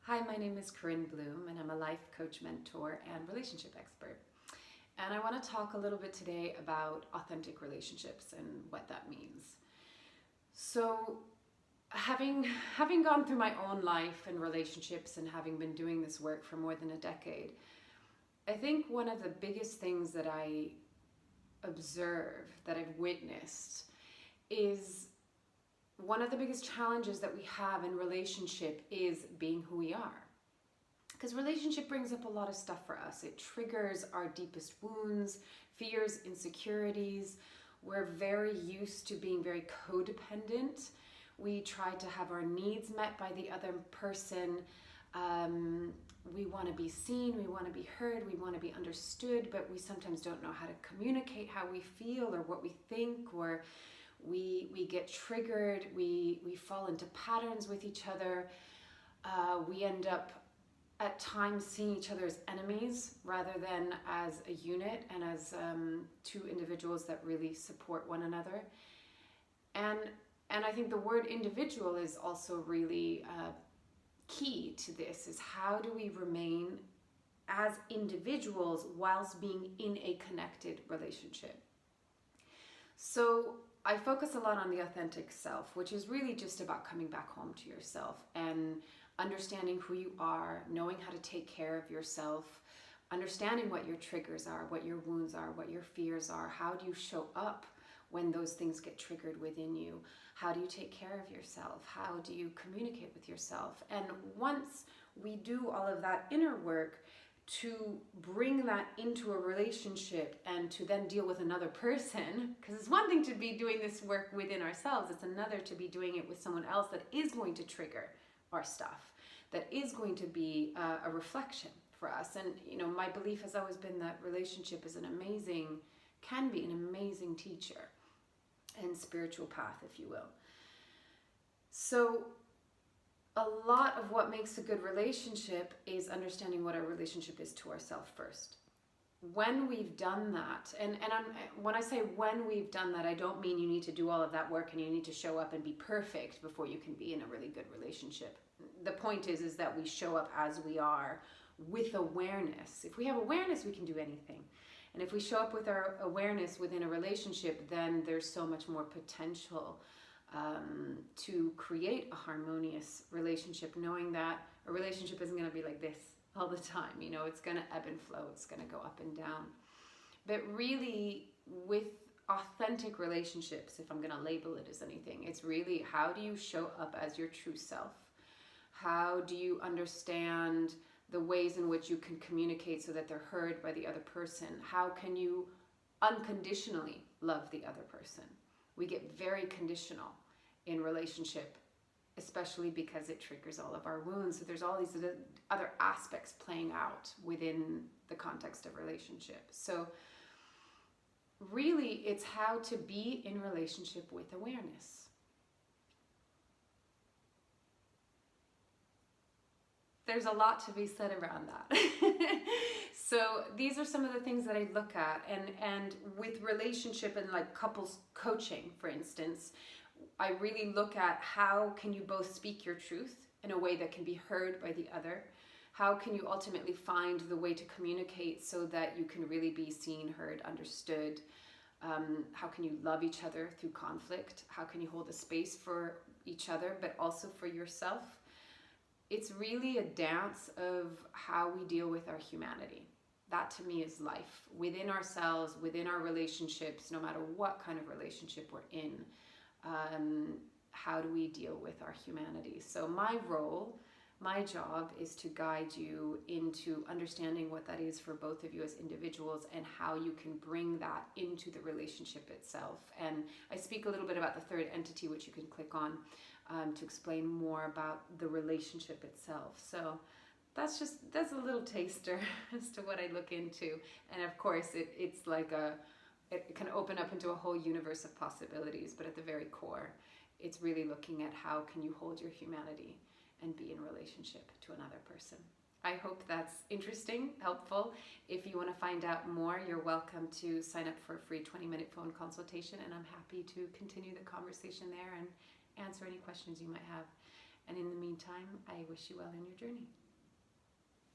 Hi, my name is Corinne Bloom, and I'm a life coach, mentor, and relationship expert. And I want to talk a little bit today about authentic relationships and what that means. So, having gone through my own life and relationships and having been doing this work for more than a decade, I think one of the biggest things that I observe, that I've witnessed, is one of the biggest challenges that we have in relationship is being who we are. Because relationship brings up a lot of stuff for us. It triggers our deepest wounds, fears, insecurities. We're very used to being very codependent. We try to have our needs met by the other person. We want to be seen, we want to be heard, we want to be understood, but we sometimes don't know how to communicate how we feel or what we think, or we get triggered, we fall into patterns with each other. We end up at times seeing each other as enemies rather than as a unit and as two individuals that really support one another. And I think the word individual is also really key to this, is how do we remain as individuals whilst being in a connected relationship. So I focus a lot on the authentic self, which is really just about coming back home to yourself and understanding who you are, knowing how to take care of yourself, understanding what your triggers are, what your wounds are, what your fears are. How do you show up when those things get triggered within you? How do you take care of yourself? How do you communicate with yourself? And once we do all of that inner work, to bring that into a relationship and to then deal with another person, because it's one thing to be doing this work within ourselves, it's another to be doing it with someone else that is going to trigger our stuff, that is going to be a reflection for us. And my belief has always been that relationship is can be an amazing teacher and spiritual path, if you will. So a lot of what makes a good relationship is understanding what our relationship is to ourselves first. When we've done that, and when I say when we've done that, I don't mean you need to do all of that work and you need to show up and be perfect before you can be in a really good relationship. The point is that we show up as we are with awareness. If we have awareness, we can do anything. And if we show up with our awareness within a relationship, then there's so much more potential to create a harmonious relationship, knowing that a relationship isn't going to be like this all the time. It's going to ebb and flow, it's going to go up and down. But really, with authentic relationships, if I'm going to label it as anything, it's really, how do you show up as your true self? How do you understand the ways in which you can communicate so that they're heard by the other person? How can you unconditionally love the other person? We get very conditional in relationship, especially because it triggers all of our wounds. So there's all these other aspects playing out within the context of relationship. So really, it's how to be in relationship with awareness. There's a lot to be said around that. So these are some of the things that I look at, and with relationship and like couples coaching, for instance, I really look at how can you both speak your truth in a way that can be heard by the other. How can you ultimately find the way to communicate so that you can really be seen, heard, understood? How can you love each other through conflict? How can you hold a space for each other, but also for yourself? It's really a dance of how we deal with our humanity. That to me is life. Within ourselves, within our relationships, no matter what kind of relationship we're in, how do we deal with our humanity? So my role, my job is to guide you into understanding what that is for both of you as individuals and how you can bring that into the relationship itself. And I speak a little bit about the third entity, which you can click on to explain more about the relationship itself. So that's a little taster as to what I look into. And of course, it's like it can open up into a whole universe of possibilities, but at the very core, it's really looking at how can you hold your humanity and be in relationship to another person. I hope that's interesting, helpful. If you want to find out more, you're welcome to sign up for a free 20-minute phone consultation, and I'm happy to continue the conversation there and answer any questions you might have. And in the meantime, I wish you well in your journey.